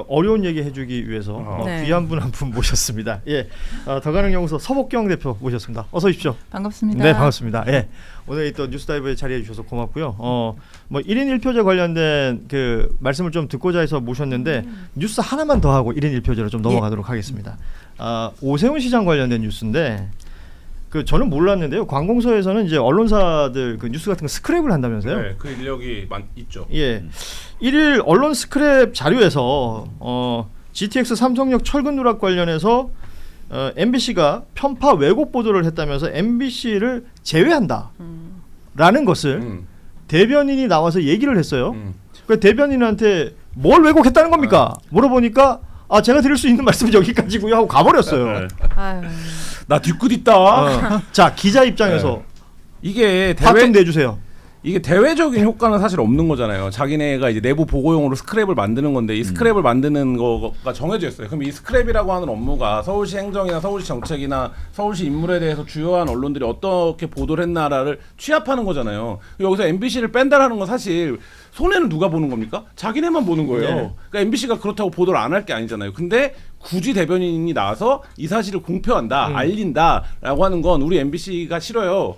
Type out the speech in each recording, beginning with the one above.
어려운 얘기 해주기 위해서 네. 귀한 분 한 분 모셨습니다. 예, 더가능연구소 서복경 대표 모셨습니다. 어서 오십시오. 반갑습니다. 네, 반갑습니다. 예, 오늘 또 뉴스다이브에 자리해 주셔서 고맙고요. 뭐 1인 1표제 관련된 그 말씀을 좀 듣고자 해서 모셨는데 뉴스 하나만 더 하고 1인 1표제로 좀 넘어가도록 하겠습니다. 오세훈 시장 관련된 뉴스인데. 저는 몰랐는데요. 관공서에서는 이제 언론사들 그 뉴스 같은 거 스크랩을 한다면서요? 네, 그 인력이 있죠. 예, 1일 언론 스크랩 자료에서 GTX 삼성역 철근 누락 관련해서 MBC가 편파 왜곡 보도를 했다면서 MBC를 제외한다라는 것을 대변인이 나와서 얘기를 했어요. 그 대변인한테 뭘 왜곡했다는 겁니까? 물어보니까 제가 드릴 수 있는 말씀은 여기까지고요 하고 가버렸어요. 아유. 나 뒤끝 있다. 자, 기자 입장에서 이게 답 좀 내주세요. 이게 대외적인 효과는 사실 없는 거잖아요. 자기네가 이제 내부 보고용으로 스크랩을 만드는 건데 이 스크랩을 만드는 거가 정해져 있어요. 그럼 이 스크랩이라고 하는 업무가 서울시 행정이나 서울시 정책이나 서울시 인물에 대해서 주요한 언론들이 어떻게 보도를 했나를 취합하는 거잖아요. 여기서 MBC를 뺀다라는 건 사실 손해는 누가 보는 겁니까? 자기네만 보는 거예요. 네. 그러니까 MBC가 그렇다고 보도를 안 할 게 아니잖아요. 근데 굳이 대변인이 나와서 이 사실을 공표한다, 알린다라고 하는 건 우리 MBC가 싫어요.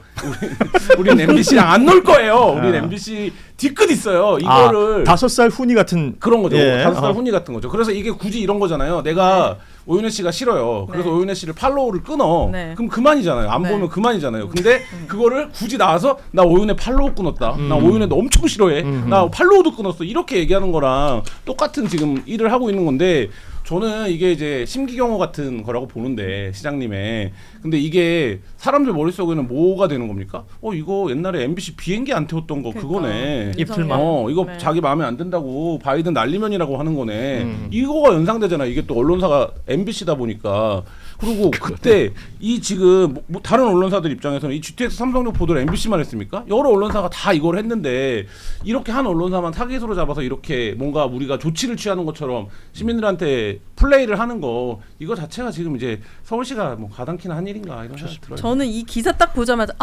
우리는 MBC랑 안 놀 거예요. 우리는 MBC 뒤끝 있어요. 이거를 5살 후니 같은 그런 거죠. 예. 5살 후니 같은 거죠. 그래서 이게 굳이 이런 거잖아요. 내가 오윤혜 씨가 싫어요. 그래서 네. 오윤혜 씨를 팔로우를 끊어. 네. 그럼 그만이잖아요. 안 네. 보면 그만이잖아요. 근데 그거를 굳이 나와서 나 오윤혜 팔로우 끊었다. 나 오윤혜 너 엄청 싫어해. 나 팔로우도 끊었어. 이렇게 얘기하는 거랑 똑같은 지금 일을 하고 있는 건데 저는 이게 이제 심기경호 같은 거라고 보는데 시장님의 근데 이게 사람들 머릿속에는 뭐가 되는 겁니까? 이거 옛날에 MBC 비행기 안 태웠던 거 그거네. 입틀만. 이거 네. 자기 마음에 안 든다고 바이든 날리면이라고 하는 거네. 이거가 연상되잖아. 이게 또 언론사가 MBC다 보니까. 그리고 그때 이 지금 뭐 다른 언론사들 입장에서는 이 GTX 삼성역 보도를 MBC만 했습니까? 여러 언론사가 다 이걸 했는데 이렇게 한 언론사만 타깃으로 잡아서 이렇게 뭔가 우리가 조치를 취하는 것처럼 시민들한테 플레이를 하는 거 이거 자체가 지금 이제 서울시가 뭐 가당키나 한 일인가 이런 생각이 들어요. 저는 이 기사 딱 보자마자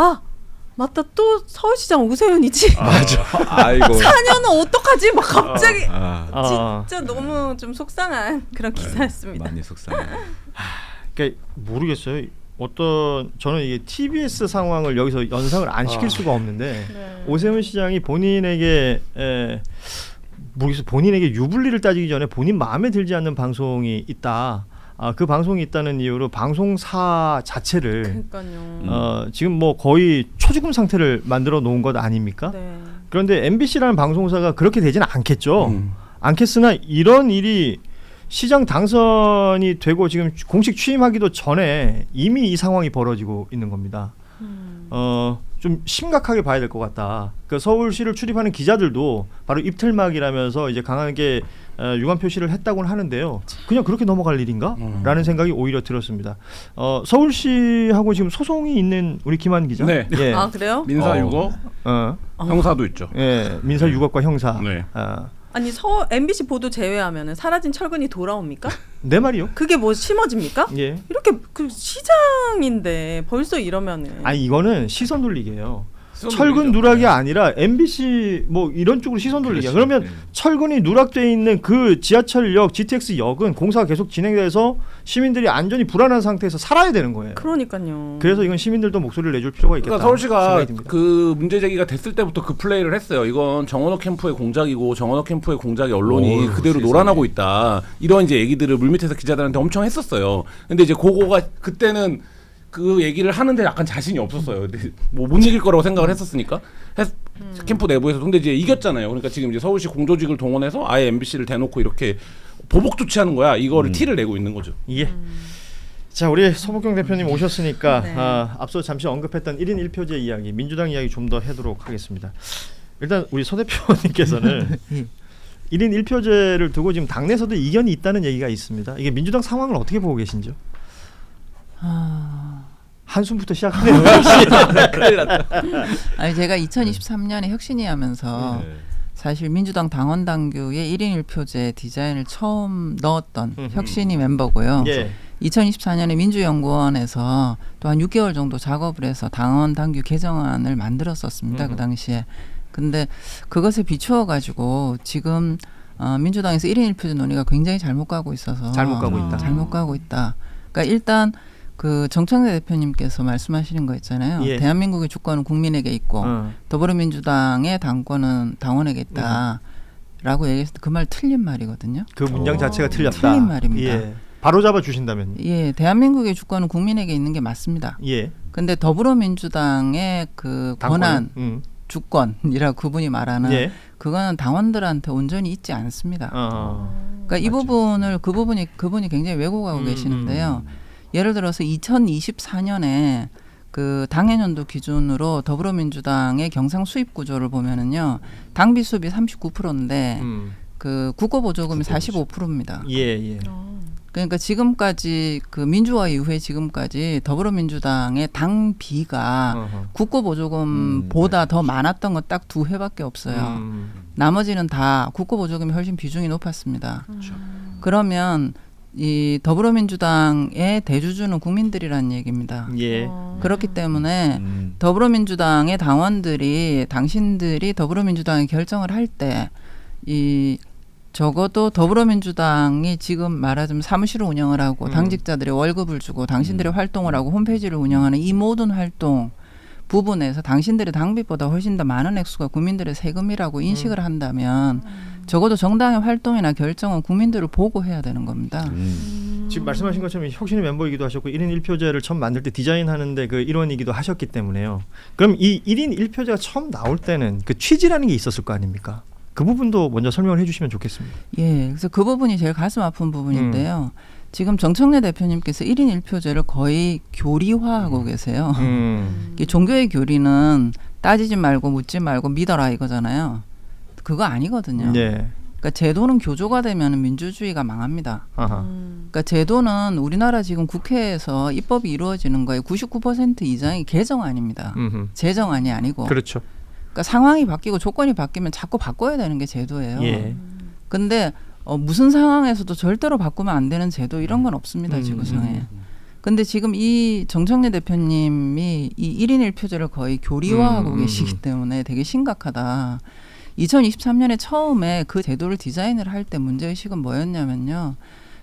맞다 또 서울시장 오세훈이지. 맞아. 아이고. 4년은 어떡하지? 막 갑자기 아, 진짜 너무 좀 속상한 그런 기사였습니다. 많이 속상해. 그러니까 모르겠어요. 저는 이게 TBS 상황을 여기서 연상을 안 시킬 수가 없는데 네. 오세훈 시장이 본인에게 모르겠어요. 본인에게 유불리를 따지기 전에 본인 마음에 들지 않는 방송이 있다. 그 방송이 있다는 이유로 방송사 자체를 그러니까요. 지금 뭐 거의 초죽음 상태를 만들어 놓은 것 아닙니까? 네. 그런데 MBC라는 방송사가 그렇게 되지는 않겠죠. 않겠으나 이런 일이 시장 당선이 되고 지금 공식 취임하기도 전에 이미 이 상황이 벌어지고 있는 겁니다. 좀 심각하게 봐야 될 것 같다. 그 서울시를 출입하는 기자들도 바로 입틀막이라면서 이제 강하게 유감 표시를 했다고는 하는데요. 그냥 그렇게 넘어갈 일인가? 라는 생각이 오히려 들었습니다. 서울시하고 지금 소송이 있는 우리 김한 기자. 네. 예. 그래요? 민사 6억, 형사도 있죠. 예. 민사 6억과 형사. 네. 아니 MBC 보도 제외하면은 사라진 철근이 돌아옵니까? 내 말이요. 그게 뭐 심어집니까? 예. 이렇게 그 시장인데 벌써 이러면은. 아니 이거는 시선 돌리기예요. 시선 철근 돌리죠. 누락이 아니라 MBC 뭐 이런 쪽으로 시선 돌리기야. 그렇지. 그러면 철근이 누락돼 있는 그 지하철역 GTX역은 공사가 계속 진행돼서 시민들이 안전이 불안한 상태에서 살아야 되는 거예요. 그러니까요. 그래서 이건 시민들도 목소리를 내줄 필요가 있겠다. 그러니까 서울시가 생각이 듭니다. 그 문제 제기가 됐을 때부터 그 플레이를 했어요. 이건 정원호 캠프의 공작이고 정원호 캠프의 공작이 언론이 어휴, 그대로 세상에. 놀아나고 있다. 이런 이제 얘기들을 물밑에서 기자들한테 엄청 했었어요. 근데 이제 그거가 그때는 그 얘기를 하는데 약간 자신이 없었어요. 뭐 못 이길 거라고 생각을 했었으니까 캠프 내부에서. 근데 이제 이겼잖아요. 그러니까 지금 이제 서울시 공조직을 동원해서 아예 MBC를 대놓고 이렇게 보복 조치하는 거야. 이거를 티를 내고 있는 거죠. 예. 자, 우리 서복경 대표님 오셨으니까 네. 앞서 잠시 언급했던 1인 1표제 이야기, 민주당 이야기 좀 더 하도록 하겠습니다. 일단 우리 서 대표님께서는 1인 1표제를 두고 지금 당내에서도 이견이 있다는 얘기가 있습니다. 이게 민주당 상황을 어떻게 보고 계신지요? 한숨부터 시작하네요. 아니 제가 2023년에 혁신위 하면서 사실 민주당 당원 당규에 1인 1표제 디자인을 처음 넣었던 혁신위 멤버고요. 예. 2024년에 민주연구원에서 또 한 6개월 정도 작업을 해서 당원 당규 개정안을 만들었었습니다. 그 당시에. 근데 그것에 비추어 가지고 지금 민주당에서 1인 1표제 논의가 굉장히 잘못 가고 있어서 잘못 가고 있다. 잘못 가고 있다. 그러니까 일단 그 정청래 대표님께서 말씀하시는 거 있잖아요. 예. 대한민국의 주권은 국민에게 있고 더불어민주당의 당권은 당원에게 있다라고 얘기했을 때 그 말 틀린 말이거든요. 그 문장 자체가 틀렸다. 틀린 말입니다. 예. 바로 잡아 주신다면. 예, 대한민국의 주권은 국민에게 있는 게 맞습니다. 예. 근데 더불어민주당의 그 권한, 주권이라고 그분이 말하는 예. 그거는 당원들한테 온전히 있지 않습니다. 그러니까 이 맞죠. 부분을 그분이 굉장히 왜곡하고 계시는데요. 예를 들어서 2024년에 그 당해년도 기준으로 더불어민주당의 경상 수입 구조를 보면은요, 당비 수입이 39%인데 그 국고보조금이 45%입니다. 예, 예. 그러니까 지금까지 그 민주화 이후에 지금까지 더불어민주당의 당비가 국고보조금보다 더 많았던 건 딱 2회밖에 없어요. 나머지는 다 국고보조금이 훨씬 비중이 높았습니다. 그러면 이 더불어민주당의 대주주는 국민들이라는 얘기입니다. 예. 그렇기 때문에 더불어민주당의 당원들이 당신들이 더불어민주당이 결정을 할 때 이 적어도 더불어민주당이 지금 말하자면 사무실을 운영을 하고 당직자들의 월급을 주고 당신들의 활동을 하고 홈페이지를 운영하는 이 모든 활동 부분에서 당신들의 당비보다 훨씬 더 많은 액수가 국민들의 세금이라고 인식을 한다면 적어도 정당의 활동이나 결정은 국민들을 보고 해야 되는 겁니다. 지금 말씀하신 것처럼 혁신의 멤버이기도 하셨고 1인 1표제를 처음 만들 때 디자인하는데 그 일원이기도 하셨기 때문에요. 그럼 이 1인 1표제가 처음 나올 때는 그 취지라는 게 있었을 거 아닙니까? 그 부분도 먼저 설명을 해주시면 좋겠습니다. 예, 그래서 그 부분이 제일 가슴 아픈 부분인데요. 지금 정청래 대표님께서 1인 1표제를 거의 교리화하고 계세요. 이 종교의 교리는 따지지 말고 묻지 말고 믿어라 이거잖아요. 그거 아니거든요. 네. 그러니까 제도는 교조가 되면 민주주의가 망합니다. 그러니까 제도는 우리나라 지금 국회에서 입법이 이루어지는 거에 99% 이상이 개정안입니다. 제정안이 아니고. 그렇죠. 그러니까 상황이 바뀌고 조건이 바뀌면 자꾸 바꿔야 되는 게 제도예요. 예. 근데 무슨 상황에서도 절대로 바꾸면 안 되는 제도 이런 건 없습니다. 지구상에. 근데 지금 이 정청래 대표님이 이 1인 1표제를 거의 교리화하고 계시기 때문에 되게 심각하다. 2023년에 처음에 그 제도를 디자인을 할 때 문제의식은 뭐였냐면요.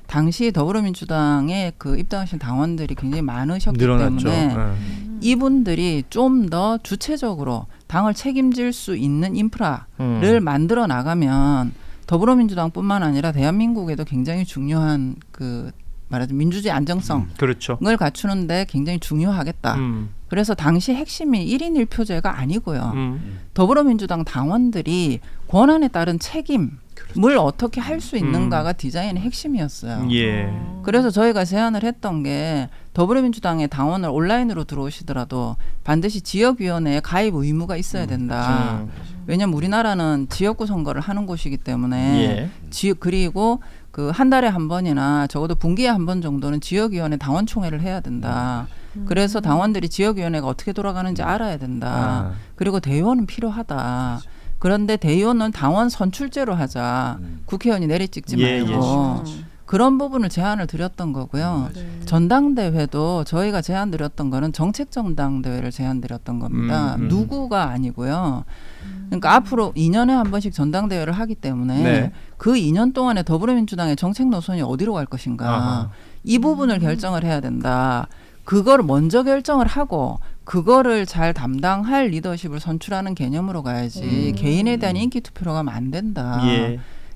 당시 더불어민주당에 그 입당하신 당원들이 굉장히 많으셨기 늘어났죠. 때문에 이분들이 좀 더 주체적으로 당을 책임질 수 있는 인프라를 만들어 나가면 더불어민주당뿐만 아니라 대한민국에도 굉장히 중요한 그 말하자면 민주주의 안정성을 그렇죠. 갖추는데 굉장히 중요하겠다. 그래서 당시 핵심이 1인 1표제가 아니고요. 더불어민주당 당원들이 권한에 따른 책임을 어떻게 할 수 있는가가 디자인의 핵심이었어요. 예. 그래서 저희가 제안을 했던 게 더불어민주당의 당원을 온라인으로 들어오시더라도 반드시 지역위원회에 가입 의무가 있어야 된다. 왜냐하면 우리나라는 지역구 선거를 하는 곳이기 때문에 그리고 그 한 달에 한 번이나 적어도 분기에 한 번 정도는 지역위원회 당원총회를 해야 된다. 그래서 당원들이 지역위원회가 어떻게 돌아가는지 알아야 된다. 그리고 대의원은 필요하다. 그런데 대의원은 당원 선출제로 하자. 국회의원이 내리찍지 말고. 그런 부분을 제안을 드렸던 거고요. 전당대회도 저희가 제안 드렸던 거는 정책 전당대회를 제안 드렸던 겁니다. 누구가 아니고요. 그러니까 앞으로 2년에 한 번씩 전당대회를 하기 때문에 그 2년 동안에 더불어민주당의 정책 노선이 어디로 갈 것인가. 이 부분을 결정을 해야 된다. 그걸 먼저 결정을 하고 그거를 잘 담당할 리더십을 선출하는 개념으로 가야지 개인에 대한 인기 투표로 가면 안 된다.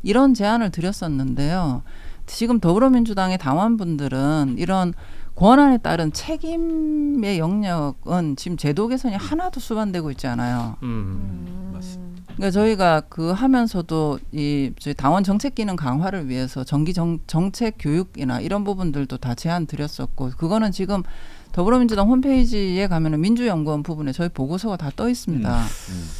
이런 제안을 드렸었는데요. 지금 더불어민주당의 당원분들은 이런 권한에 따른 책임의 영역은 지금 제도 개선이 하나도 수반되고 있지 않아요. 그러니까 저희가 그 하면서도 이 저희 당원 정책 기능 강화를 위해서 정책 교육이나 이런 부분들도 다 제안 드렸었고 그거는 지금 더불어민주당 홈페이지에 가면은 민주연구원 부분에 저희 보고서가 다 떠 있습니다.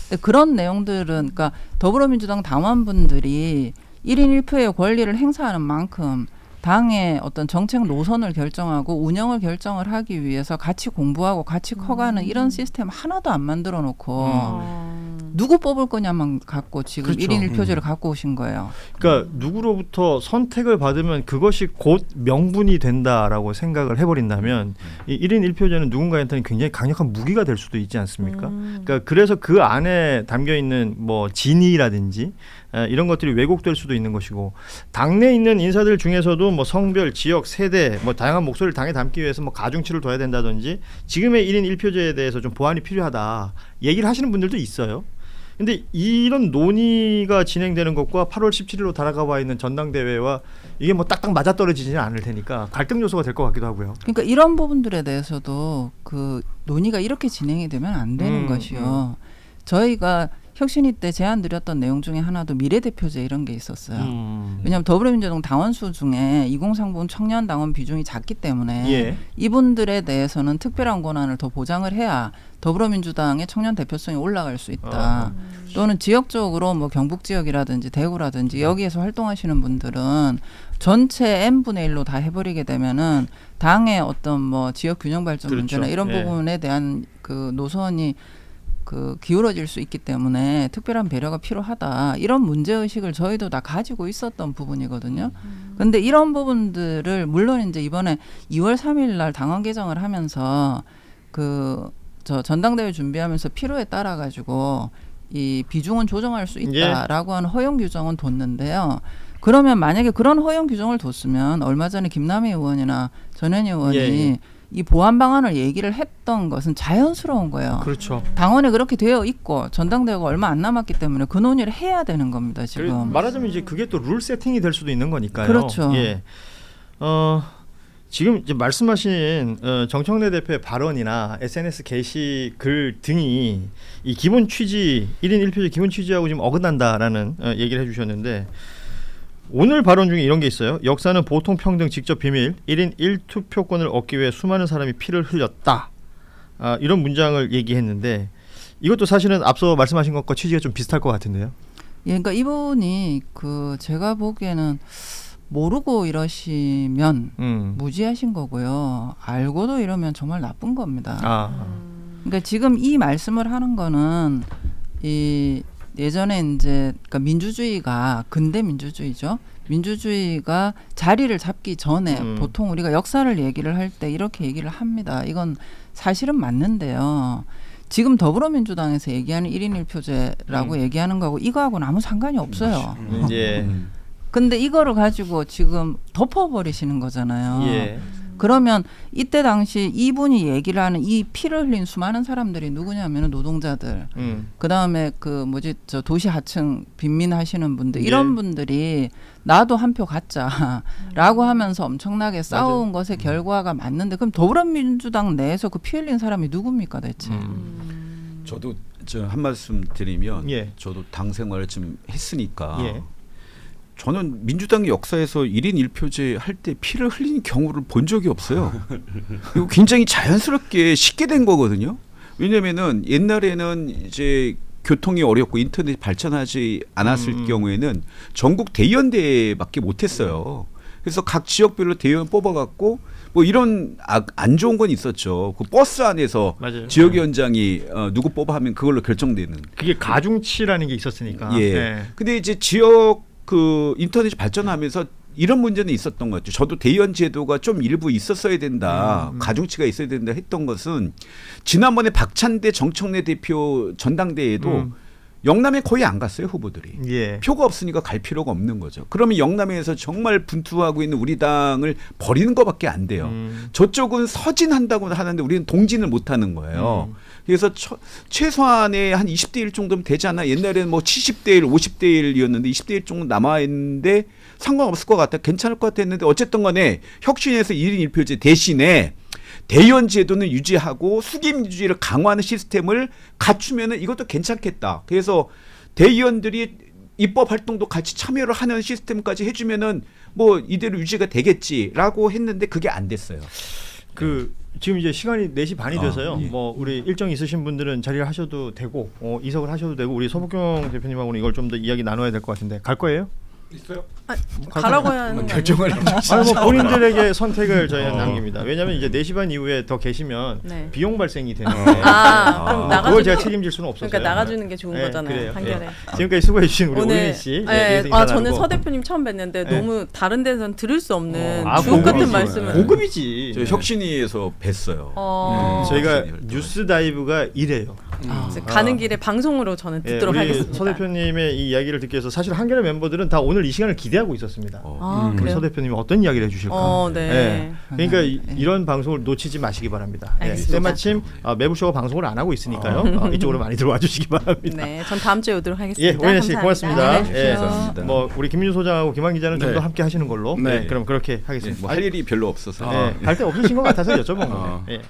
근데 그런 내용들은 그러니까 더불어민주당 당원분들이 1인 1표의 권리를 행사하는 만큼 당의 어떤 정책 노선을 결정하고 운영을 결정을 하기 위해서 같이 공부하고 같이 커가는 이런 시스템 하나도 안 만들어 놓고 누구 뽑을 거냐만 갖고 지금 그렇죠. 1인 1표제를 갖고 오신 거예요. 그러니까 누구로부터 선택을 받으면 그것이 곧 명분이 된다라고 생각을 해버린다면 이 1인 1표제는 누군가한테는 굉장히 강력한 무기가 될 수도 있지 않습니까? 그러니까 그래서 그 안에 담겨있는 뭐 진의라든지 이런 것들이 왜곡될 수도 있는 것이고 당내에 있는 인사들 중에서도 뭐 성별, 지역, 세대 뭐 다양한 목소리를 당에 담기 위해서 뭐 가중치를 둬야 된다든지 지금의 1인 1표제에 대해서 좀 보완이 필요하다 얘기를 하시는 분들도 있어요. 근데 이런 논의가 진행되는 것과 8월 17일로 다가가 와 있는 전당대회와 이게 뭐 딱딱 맞아떨어지지는 않을 테니까 갈등 요소가 될 것 같기도 하고요. 그러니까 이런 부분들에 대해서도 그 논의가 이렇게 진행이 되면 안 되는 것이요. 저희가 혁신위 때 제안 드렸던 내용 중에 하나도 미래대표제 이런 게 있었어요. 왜냐하면 더불어민주당 당원수 중에 2030 청년 당원 비중이 작기 때문에 예. 이분들에 대해서는 특별한 권한을 더 보장을 해야 더불어민주당의 청년 대표성이 올라갈 수 있다. 또는 지역적으로 뭐 경북 지역이라든지 대구라든지 여기에서 활동하시는 분들은 전체 n분의 1로 다 해버리게 되면은 당의 어떤 뭐 지역 균형 발전 그렇죠. 문제나 이런 예. 부분에 대한 그 노선이 그 기울어질 수 있기 때문에 특별한 배려가 필요하다. 이런 문제 의식을 저희도 다 가지고 있었던 부분이거든요. 그런데 이런 부분들을 물론 이제 이번에 2월 3일 날 당원 개정을 하면서 그 저 전당대회 준비하면서 필요에 따라 가지고 이 비중은 조정할 수 있다라고 하는 허용 규정은 뒀는데요. 그러면 만약에 그런 허용 규정을 뒀으면 얼마 전에 김남희 의원이나 전현희 의원이 예. 이 보완 방안을 얘기를 했던 것은 자연스러운 거예요. 그렇죠. 당원에 그렇게 되어 있고 전당대회가 얼마 안 남았기 때문에 그 논의를 해야 되는 겁니다. 지금. 말하자면 이제 그게 또 룰 세팅이 될 수도 있는 거니까요. 그렇죠. 예. 지금 이제 말씀하신 정청래 대표의 발언이나 SNS 게시글 등이 이 기본 취지 1인 1표제 기본 취지하고 지금 어긋난다라는 얘기를 해주셨는데 오늘 발언 중에 이런 게 있어요. 역사는 보통 평등 직접 비밀 1인 1투표권을 얻기 위해 수많은 사람이 피를 흘렸다. 이런 문장을 얘기했는데 이것도 사실은 앞서 말씀하신 것과 취지가 좀 비슷할 것 같은데요. 예, 그러니까 이분이 그 제가 보기에는 모르고 이러시면 무지하신 거고요. 알고도 이러면 정말 나쁜 겁니다. 그러니까 지금 이 말씀을 하는 거는 이 예전에 이제 그러니까 민주주의가 근대 민주주의죠. 민주주의가 자리를 잡기 전에 보통 우리가 역사를 얘기를 할 때 이렇게 얘기를 합니다. 이건 사실은 맞는데요. 지금 더불어민주당에서 얘기하는 1인 1표제라고 얘기하는 거하고 이거하고는 아무 상관이 없어요. 예. 근데 이거를 가지고 지금 덮어버리시는 거잖아요. 예. 그러면 이때 당시 이분이 얘기를 하는 이 피를 흘린 수많은 사람들이 누구냐면 노동자들, 그 다음에 그 뭐지 저 도시 하층 빈민 하시는 분들 이런 분들이 나도 한 표 갖자라고 하면서 엄청나게 싸운 것의 결과가 맞는데 그럼 더불어민주당 내에서 그 피 흘린 사람이 누굽니까 대체? 저도 저 한 말씀 드리면 예. 저도 당 생활을 좀 했으니까 예. 저는 민주당 역사에서 1인 1표제 할 때 피를 흘리는 경우를 본 적이 없어요. 그리고 굉장히 자연스럽게 쉽게 된 거거든요. 왜냐면은 옛날에는 이제 교통이 어렵고 인터넷이 발전하지 않았을 경우에는 전국 대의원대회밖에 못했어요. 그래서 각 지역별로 대의원 뽑아갖고 뭐 이런 안 좋은 건 있었죠. 그 버스 안에서 맞아요. 지역위원장이 누구 뽑아 하면 그걸로 결정되는. 그게 가중치라는 게 있었으니까. 예. 예. 근데 이제 지역 그 인터넷이 발전하면서 이런 문제는 있었던 것 같아요. 저도 대의원 제도가 좀 일부 있었어야 된다. 가중치가 있어야 된다 했던 것은 지난번에 박찬대 정청래 대표 전당대회도 영남에 거의 안 갔어요 후보들이. 예. 표가 없으니까 갈 필요가 없는 거죠. 그러면 영남에서 정말 분투하고 있는 우리 당을 버리는 것밖에 안 돼요. 저쪽은 서진한다고 하는데 우리는 동진을 못하는 거예요. 그래서 최소한의 한 20대 1 정도면 되지 않나. 옛날에는 뭐 70대 1, 50대 1이었는데 20대 1 정도 남아있는데 상관없을 것 같아. 괜찮을 것 같아 했는데 어쨌든 간에 혁신에서 1인 1표제 대신에 대의원 제도는 유지하고 수김 유지를 강화하는 시스템을 갖추면은 이것도 괜찮겠다. 그래서 대의원들이 입법 활동도 같이 참여를 하는 시스템까지 해주면은 뭐 이대로 유지가 되겠지라고 했는데 그게 안 됐어요. 그 지금 이제 시간이 4시 반이 돼서요. 예. 뭐 우리 일정 있으신 분들은 자리를 하셔도 되고 이석을 하셔도 되고 우리 서복경 대표님하고는 이걸 좀 더 이야기 나눠야 될 것 같은데 갈 거예요? 있어요? 가라고 해야 하는 거 결정을 해주시죠. 아니 뭐 본인들에게 선택을 저희는 남깁니다. 왜냐하면 이제 4시 반 이후에 더 계시면 네. 비용 발생이 되는데 그럼 나가주 그걸 제가 책임질 수는 없어서요. 그러니까 나가주는 게 좋은 네, 거잖아요. 그래요. 판결에. 예. 지금까지 수고해 주신 우리 오윤희 씨. 네. 인사 저는 나누고. 서 대표님 처음 뵀는데 너무 다른 데서는 들을 수 없는 아, 주옥 같은 고급이지. 말씀을. 고급이지. 저 혁신위에서 뵀어요. 저희가 혁신위 뉴스 다이브가 이래요. 그래서 가는 길에 방송으로 저는 예, 듣도록 우리 하겠습니다. 서 대표님의 이 이야기를 듣기 위해서 사실 한겨레 멤버들은 다 오늘 이 시간을 기대하고 있었습니다. 아, 우리 그래요? 서 대표님이 어떤 이야기를 해주실까. 네. 예. 그러니까 네. 이런 방송을 놓치지 마시기 바랍니다. 예. 알겠습니다. 때마침 매부쇼가 방송을 안 하고 있으니까요. 이쪽으로 많이 들어와 주시기 바랍니다. 네, 전 다음 주에 오도록 예, 하겠습니다. 오연혜 씨 감사합니다. 고맙습니다. 네, 예. 감사합니다. 뭐 우리 김민주 소장하고 김한 기자는 좀 네. 더 함께 하시는 걸로. 네. 그럼 그렇게 하겠습니다. 뭐 할 일이 별로 없어서. 갈 데 없으신 것 같아서 여쭤본 아. 거예요. 예.